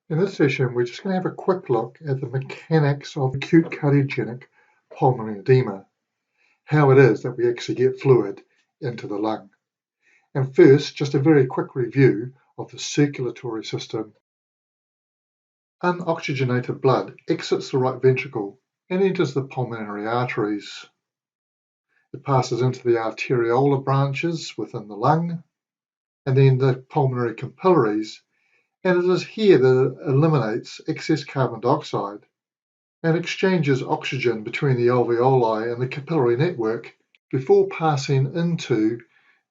In this session, we're just going to have a quick look at the mechanics of acute cardiogenic pulmonary edema, how it is that we actually get fluid into the lung. And first, just a very quick review of the circulatory system. Unoxygenated blood exits the right ventricle and enters the pulmonary arteries. It passes into the arteriolar branches within the lung, and then the pulmonary capillaries, and it is here that it eliminates excess carbon dioxide and exchanges oxygen between the alveoli and the capillary network before passing into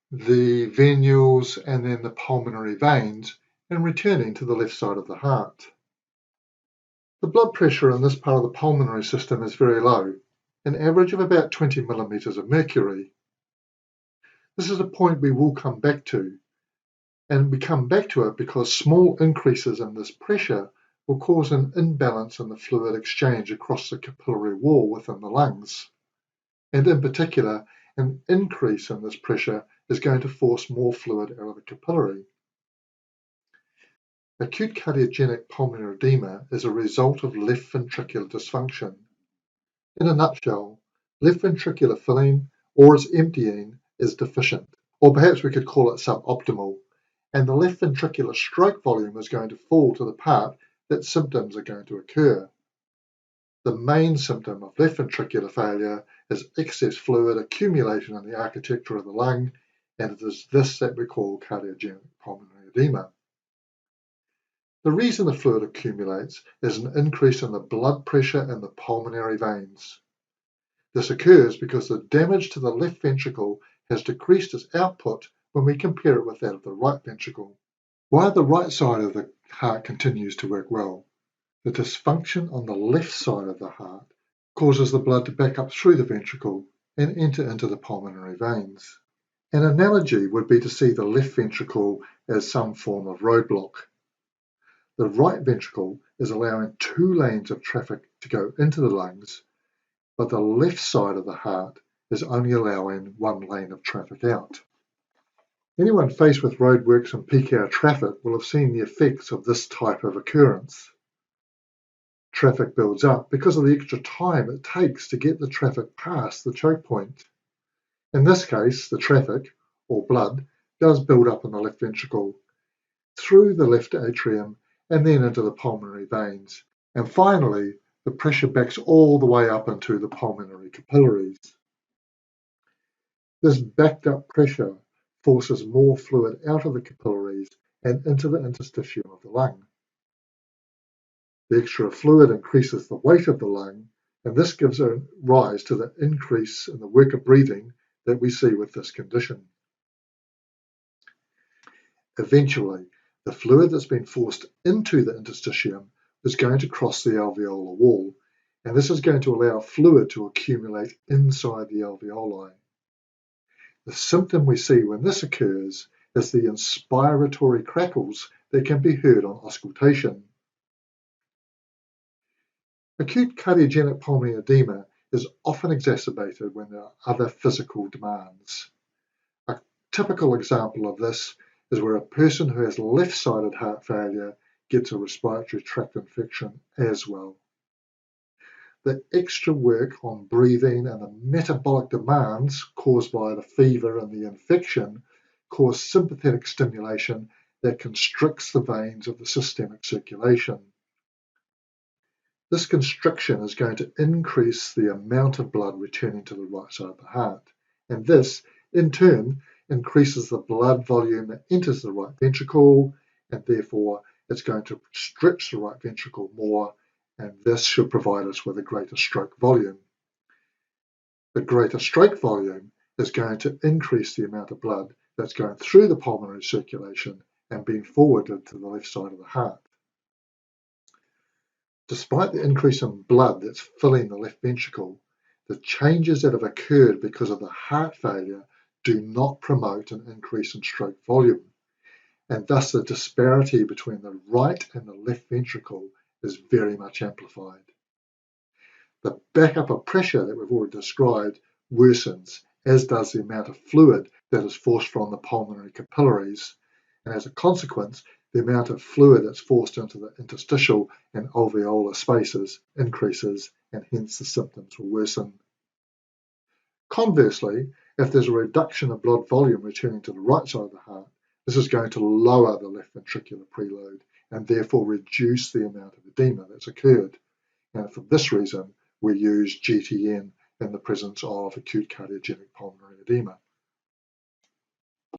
the venules and then the pulmonary veins and returning to the left side of the heart. The blood pressure in this part of the pulmonary system is very low, an average of about 20 millimeters of mercury. This is a point we will come back to, and we come back to it because small increases in this pressure will cause an imbalance in the fluid exchange across the capillary wall within the lungs. And in particular, an increase in this pressure is going to force more fluid out of the capillary. Acute cardiogenic pulmonary edema is a result of left ventricular dysfunction. In a nutshell, left ventricular filling or its emptying is deficient, or perhaps we could call it suboptimal, and the left ventricular stroke volume is going to fall to the part that symptoms are going to occur. The main symptom of left ventricular failure is excess fluid accumulation in the architecture of the lung, and it is this that we call cardiogenic pulmonary edema. The reason the fluid accumulates is an increase in the blood pressure in the pulmonary veins. This occurs because the damage to the left ventricle has decreased its output when we compare it with that of the right ventricle. While the right side of the heart continues to work well, the dysfunction on the left side of the heart causes the blood to back up through the ventricle and enter into the pulmonary veins. An analogy would be to see the left ventricle as some form of roadblock. The right ventricle is allowing 2 lanes of traffic to go into the lungs, but the left side of the heart is only allowing 1 lane of traffic out. Anyone faced with roadworks and peak hour traffic will have seen the effects of this type of occurrence. Traffic builds up because of the extra time it takes to get the traffic past the choke point. In this case, the traffic, or blood, does build up in the left ventricle, through the left atrium, and then into the pulmonary veins. And finally, the pressure backs all the way up into the pulmonary capillaries. This backed up pressure forces more fluid out of the capillaries and into the interstitium of the lung. The extra fluid increases the weight of the lung, and this gives rise to the increase in the work of breathing that we see with this condition. Eventually, the fluid that's been forced into the interstitium is going to cross the alveolar wall, and this is going to allow fluid to accumulate inside the alveoli. The symptom we see when this occurs is the inspiratory crackles that can be heard on auscultation. Acute cardiogenic pulmonary edema is often exacerbated when there are other physical demands. A typical example of this is where a person who has left-sided heart failure gets a respiratory tract infection as well. The extra work on breathing and the metabolic demands caused by the fever and the infection cause sympathetic stimulation that constricts the veins of the systemic circulation. This constriction is going to increase the amount of blood returning to the right side of the heart, and this, in turn, increases the blood volume that enters the right ventricle, and therefore it's going to stretch the right ventricle more, and this should provide us with a greater stroke volume. The greater stroke volume is going to increase the amount of blood that's going through the pulmonary circulation and being forwarded to the left side of the heart. Despite the increase in blood that's filling the left ventricle, the changes that have occurred because of the heart failure do not promote an increase in stroke volume, and thus the disparity between the right and the left ventricle is very much amplified. The backup of pressure that we've already described worsens, as does the amount of fluid that is forced from the pulmonary capillaries, and as a consequence, the amount of fluid that's forced into the interstitial and alveolar spaces increases, and hence the symptoms will worsen. Conversely, if there's a reduction of blood volume returning to the right side of the heart, this is going to lower the left ventricular preload and therefore reduce the amount of edema that's occurred. And for this reason, we use GTN in the presence of acute cardiogenic pulmonary edema.